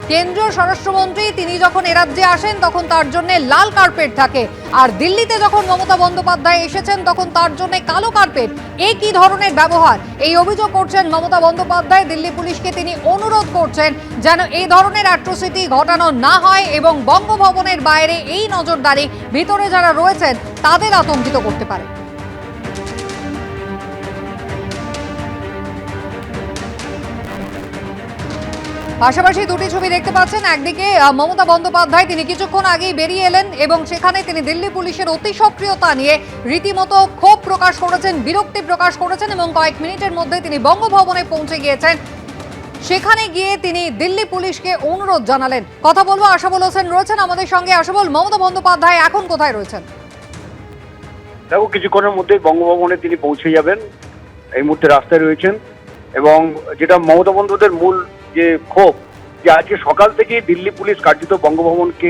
কেন্দ্রীয় স্বরাষ্ট্রমন্ত্রী তিনি যখন এ রাজ্যে আসেন তখন তার জন্য লাল কার্পেট থাকে, আর দিল্লিতে যখন মমতা বন্দ্যোপাধ্যায় এসেছেন তখন তার জন্য কালো কার্পেট। এই কি ধরনের ব্যবহার, এই অভিযোগ করছেন মমতা বন্দ্যোপাধ্যায়। দিল্লি পুলিশকে তিনি অনুরোধ করছেন যেন এই ধরনের অ্যাট্রোসিটি ঘটানো না হয় এবং বঙ্গভবনের বাইরে এই নজরদারি ভিতরে যারা রয়েছেন তাদের আতঙ্কিত করতে পারে। পাশাপাশি দুটি ছবি দেখতে পাচ্ছেন, একদিকে মমতা বন্দ্যোপাধ্যায় তিনি কিছুক্ষণ আগেই বেরিয়ে এলেন এবং সেখানে তিনি দিল্লি পুলিশের অতি সক্রিয়তা নিয়ে রীতিমতো ক্ষোভ প্রকাশ করেছেন, বিরক্তি প্রকাশ করেছেন এবং কয়েক মিনিটের মধ্যে তিনি বঙ্গভবনে পৌঁছে গিয়েছেন। সেখানে গিয়ে তিনি দিল্লি পুলিশকে অনুরোধ জানালেন। কথা বলবো, আশাবুল হোসেন রয়েছেন আমাদের সঙ্গে। আশাবুল, মমতা বন্দ্যোপাধ্যায় এখন কোথায় রয়েছেন? দেখো, কিছুক্ষণের মধ্যে বঙ্গভবনে তিনি পৌঁছে যাবেন। এই মুহূর্তে রাস্তায় রয়েছেন এবং যেটা মমতা বন্দ্যোপাধ্যায়ের মূল যে ক্ষোভ, যে আজকে সকাল থেকে দিল্লি পুলিশ কার্যত বঙ্গভবনকে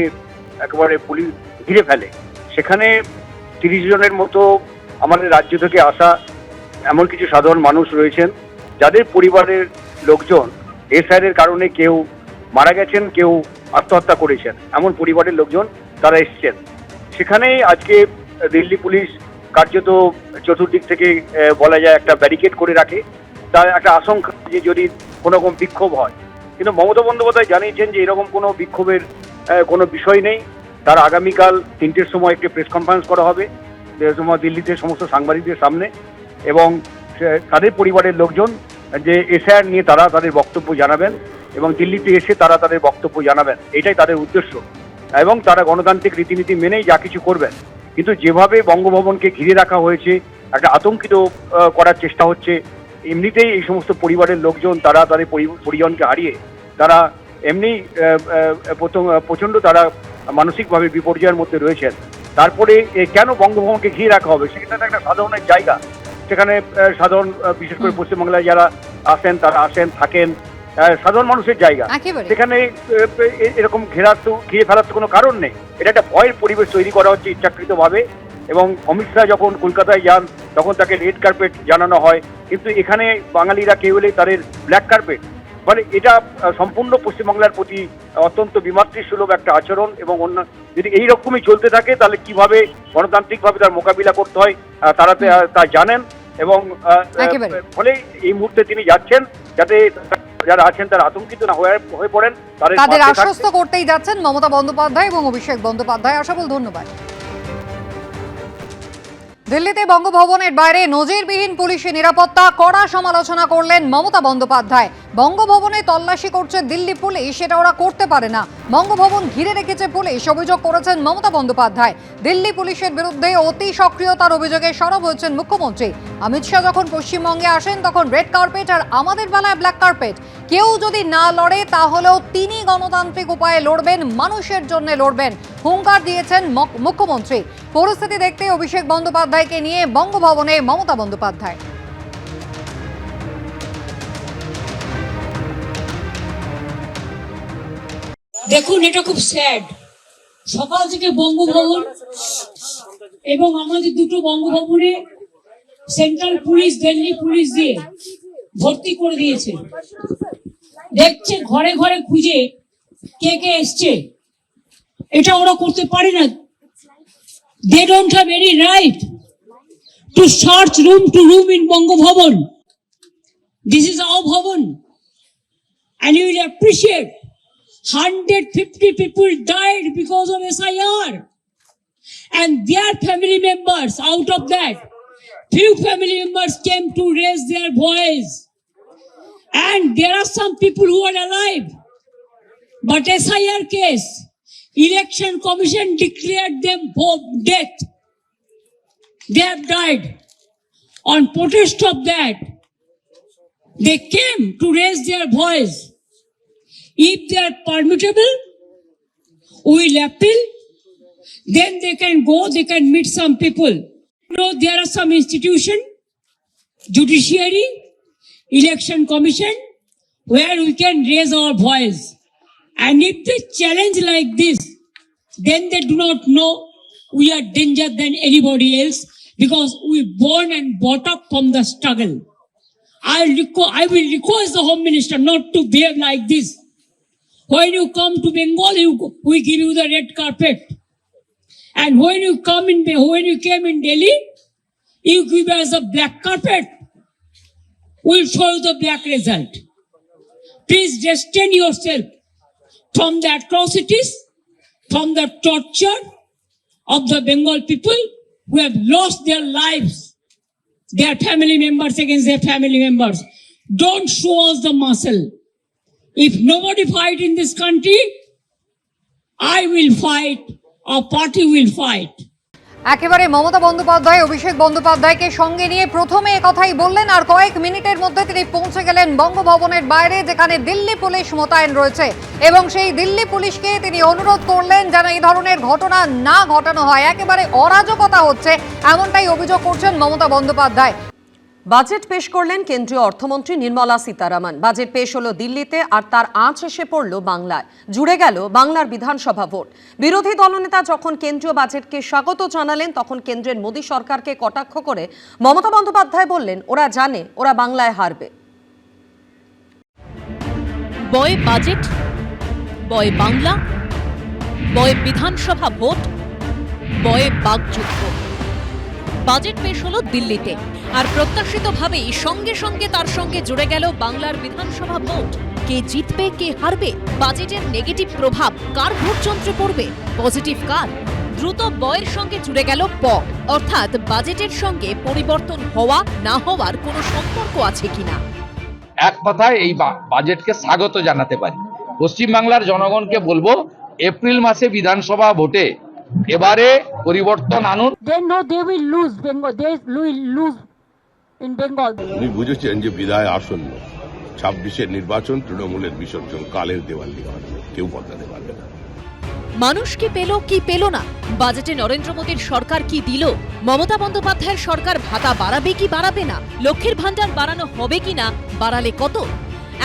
একেবারে পুলিশ ঘিরে ফেলে। সেখানে 30 জনের মতো আমাদের রাজ্য থেকে আসা এমন কিছু সাধারণ মানুষ রয়েছেন যাদের পরিবারের লোকজন এসআইআর কারণে কেউ মারা গেছেন, কেউ আত্মহত্যা করেছেন, এমন পরিবারের লোকজন তারা এসছেন। সেখানেই আজকে দিল্লি পুলিশ কার্যত চতুর্দিক থেকে বলা যায় একটা ব্যারিকেড করে রাখে। তার একটা আশঙ্কা যে যদি কোনো রকম বিক্ষোভ হয়, কিন্তু মমতা বন্দ্যোপাধ্যায় জানিয়েছেন যে এরকম কোনো বিক্ষোভের কোনো বিষয় নেই। তার আগামীকাল 3টের সময় একটি প্রেস কনফারেন্স করা হবে দিল্লিতে সমস্ত সাংবাদিকদের সামনে, এবং তাদের পরিবারের লোকজন যে এসআইআর নিয়ে তারা তাদের বক্তব্য জানাবেন এবং দিল্লিতে এসে তারা তাদের বক্তব্য জানাবেন, এটাই তাদের উদ্দেশ্য। এবং তারা গণতান্ত্রিক রীতিনীতি মেনেই যা কিছু করবেন। কিন্তু যেভাবে বঙ্গভবনকে ঘিরে রাখা হয়েছে, একটা আতঙ্কিত করার চেষ্টা হচ্ছে। এমনিতেই এই সমস্ত পরিবারের লোকজন তারা তাদের পরিজনকে হারিয়ে তারা এমনি প্রচণ্ড তারা মানসিকভাবে বিপর্যয়ের মধ্যে রয়েছেন। তারপরে কেন বঙ্গভবনকে ঘিরে রাখা হবে? সেখানে একটা সাধারণের জায়গা, সেখানে সাধারণ বিশেষ করে পশ্চিমবাংলায় যারা আসেন তারা আসেন থাকেন, সাধারণ মানুষের জায়গা। সেখানে এরকম ঘিরে ফেলার তো কোনো কারণ নেই। এটা একটা ভয়ের পরিবেশ তৈরি করা হচ্ছে ইচ্ছাকৃতভাবে। এবং অমিত শাহ যখন কলকাতায় যান তখন তাকে রেড কার্পেট জানানো হয়, কিন্তু এখানে বাঙালিরা কেউ এলে তাদের ব্ল্যাক কার্পেট। মানে এটা সম্পূর্ণ পশ্চিমবাংলার প্রতি অত্যন্ত বিমাতৃসুলভ একটা আচরণ। এবং অন্য যদি এইরকমই চলতে থাকে তাহলে কিভাবে গণতান্ত্রিকভাবে তার মোকাবিলা করতে হয় তারা তা জানেন। এবং ফলে এই মুহূর্তে তিনি যাচ্ছেন যাতে যারা আছেন তারা আতঙ্কিত না হয়ে পড়েন, তাদের আশ্বস্ত করতেই যাচ্ছেন মমতা বন্দ্যোপাধ্যায় এবং অভিষেক বন্দ্যোপাধ্যায়। আশাবুল, ধন্যবাদ। দিল্লিতে বঙ্গভবনের বাইরে নজিরবিহীন পুলিশি নিরাপত্তা, কড়া সমালোচনা করলেন মমতা বন্দ্যোপাধ্যায়। বঙ্গভবনে তল্লাশি করছে দিল্লি পুলিশ, সেটা ওরা করতে পারে না। বঙ্গভবন ঘিরে রেখেছে পুলিশ, অভিযোগ করেছেন মমতা বন্দ্যোপাধ্যায়। দিল্লি পুলিশের বিরুদ্ধে অতি সক্রিয়তার অভিযোগে সরব হয়েছেন মুখ্যমন্ত্রী। অমিত শাহ যখন পশ্চিমবঙ্গে আসেন তখন রেড কার্পেট, আর আমাদের বেলায় ব্ল্যাক কার্পেট। কেউ যদি না লড়ে তাহলেও তিনি গণতান্ত্রিক উপায়ে লড়বেন, মানুষের জন্য লড়বেন, হুঙ্কার দিয়েছেন মুখ্যমন্ত্রী। পরিস্থিতি দেখতে অভিষেক বন্দ্যোপাধ্যায়কে নিয়ে বঙ্গভবনে মমতা বন্দ্যোপাধ্যায়। দেখুন, এটা খুব স্যাড। সকাল থেকে বঙ্গভবন এবং আমাদের দুটো বঙ্গভবনে সেন্ট্রাল পুলিশ, দিল্লি পুলিশ দিয়ে ভর্তি করে দিয়েছে। দেখছে ঘরে ঘরে খুঁজে কে কে এসছে। এটা ওরা করতে পারে না। They don't have any right to search room to room in Bongo Bhavan. This is our Bhavan. And you will appreciate 150 people died because of SIR. And their family members, out of that, few family members came to raise their voice. And there are some people who are alive. But SIR case, Election Commission declared them dead. They have died. On protest of that, they came to raise their voice. If they are permittable, we will appeal. Then they can go, they can meet some people. There are some institution, judiciary, election commission, where we can raise our voice. And if they challenge like this, then they do not know we are danger than anybody else, because we born and brought up from the struggle. I will request the Home Minister not to behave like this. When you come to Bengal, we give you the red carpet. And when you came in Delhi, you give us a black carpet. We'll show you the black result. Please restrain yourself from the atrocities, from the torture of the Bengal people who have lost their lives, their family members against their family members. Don't show us the muscle. If nobody fight in this country, I will fight, our party will fight. একেবারে মমতা বন্দ্যোপাধ্যায় অভিষেক বন্দ্যোপাধ্যায়কে সঙ্গে নিয়ে প্রথমে কথাই বললেন, আর কয়েক মিনিটের মধ্যে তিনি পৌঁছে গেলেন বঙ্গভবনের বাইরে, যেখানে দিল্লি পুলিশ মোতায়েন রয়েছে, এবং সেই দিল্লি পুলিশকে তিনি অনুরোধ করলেন যেন এই ধরনের ঘটনা না ঘটানো হয়। একেবারে অরাজকতা হচ্ছে এমনটাই অভিযোগ করছেন মমতা বন্দ্যোপাধ্যায়। বাজেট পেশ করলেন কেন্দ্রীয় অর্থমন্ত্রী নির্মলা সীতারামন। বাজেট পেশ হলো দিল্লিতে, আর তার আঁচ এসে পড়ল বাংলায়। জুড়ে গেল বাংলার বিধানসভা ভোট। বিরোধী দলনেতা যখন কেন্দ্রীয় বাজেটকে স্বাগত জানালেন, তখন কেন্দ্রের মোদী সরকারকে কটাক্ষ করে মমতা বন্দ্যোপাধ্যায় বললেন, ওরা জানে ওরা বাংলায় হারবে। বয় বাজেট, বয় বাংলা, বয় বিধানসভা ভোট, বয় বাকযুদ্ধ। বাজেট পেশ হলো দিল্লিতে, আর প্রত্যাশিতভাবেই সঙ্গে সঙ্গে তার সঙ্গে জুড়ে গেল বাংলার বিধানসভা ভোট। কে জিতবে কে হারবে, বাজেটের নেগেটিভ প্রভাব কার ভোটযন্ত্রে পড়বে, পজিটিভ কার? দ্রুত বয়ের সঙ্গে জুড়ে গেল প, অর্থাৎ বাজেটের সঙ্গে পরিবর্তন হওয়া না হওয়ার কোনো সম্পর্ক আছে কিনা। এক কথায় এই বাজেটকে স্বাগত জানাতে পারি। পশ্চিমবাংলার জনগণকে বলবো, এপ্রিল মাসে বিধানসভা ভোটে এবারে পরিবর্তন আনুন। They know they will lose Bengal. They will lose in Bengal. উনি বুঝেছেন যে বিদায় আসন্ন, 26-এর নির্বাচন তৃণমূলের বিসর্জন, কালের দেওয়ালি হবে, কেউ বদলাতে পারবে না। মানুষ কি পেল কি পেল না, বাজেটে নরেন্দ্র মোদীর সরকার কি দিল, মমতা বন্দ্যোপাধ্যায়ের সরকার ভাতা বাড়াবে কি বাড়াবে না, লক্ষ্মীর ভান্ডার বাড়ানো হবে কি না, বাড়ালে কত?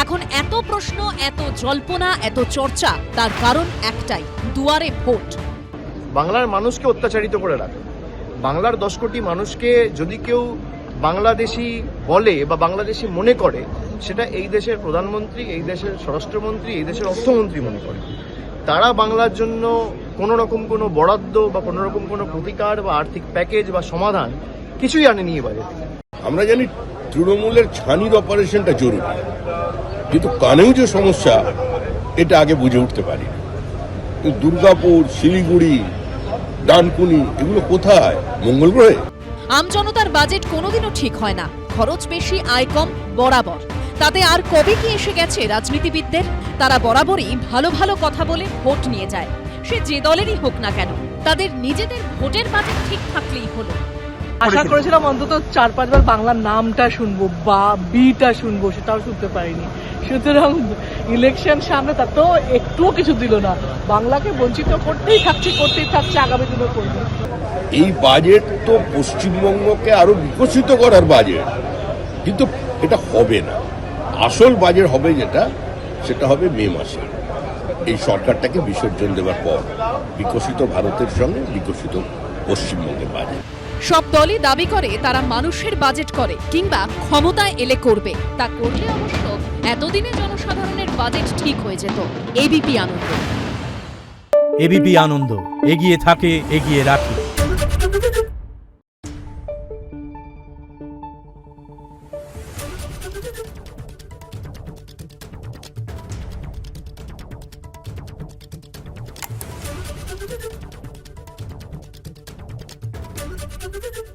এখন এত প্রশ্ন, এত জল্পনা, এত চর্চা, তার কারণ একটাই, দুয়ারে ভোট। বাংলার মানুষকে অত্যাচারিত করে রাখে। বাংলার 10 কোটি মানুষকে যদি কেউ বাংলাদেশি বলে বা বাংলাদেশি মনে করে, সেটা এই দেশের প্রধানমন্ত্রী, এই দেশের স্বরাষ্ট্রমন্ত্রী, এই দেশের অর্থমন্ত্রী মনে করে। তারা বাংলার জন্য কোনো রকম কোনো বরাদ্দ বা কোনো রকম কোনো প্রতিকার বা আর্থিক প্যাকেজ বা সমাধান কিছুই আনেনি এ বাজেটে। আমরা জানি তৃণমূলের ছানির অপারেশনটা জরুরি, কিন্তু কানেও যে সমস্যা এটা আগে বুঝে উঠতে পারি। দুর্গাপুর, শিলিগুড়ি, ডানকুনি, এগুলো কোথায়? মঙ্গল গ্রহে? আমজনতার বাজেট কোনোদিনও ঠিক হয় না, খরচ বেশি আয় কম বরাবর। তাতে আর কবে কি এসে গেছে রাজনীতিবিদদের? তারা বরাবরই ভালো ভালো কথা বলে ভোট নিয়ে যায়, সে যে দলেরই হোক না কেন। তাদের নিজেদের ভোটের বাজেট ঠিক থাকলেই হলো। আশা করেছিলাম অন্তত 4-5 বার বাংলার নামটা শুনবো বা বিটা শুনবো, সেটাও শুনতে পারিনি। সুতরাং ইলেকশন সামনে, তাতেও একটুও কিছু দিল না। বাংলাকে বঞ্চিত করতেই থাকছে, আগামী দিনে করবে। এই বাজেট তো পশ্চিমবঙ্গকে আরো বিকশিত করার বাজেট, কিন্তু এটা হবে না। আসল বাজেট হবে যেটা, সেটা হবে মে মাসে, এই সরকারটাকে বিসর্জন দেওয়ার পর, বিকশিত ভারতের সঙ্গে বিকশিত পশ্চিমবঙ্গের বাজেট। সব দলই দাবি করে তারা মানুষের বাজেট করে কিংবা ক্ষমতায় এলে করবে। তা করলে অবশ্য এতদিনে জনসাধারণের বাজেট ঠিক হয়ে যেত। এবিপি আনন্দ। এবিপি আনন্দ, এগিয়ে থাকে, এগিয়ে রাখে। Thank you.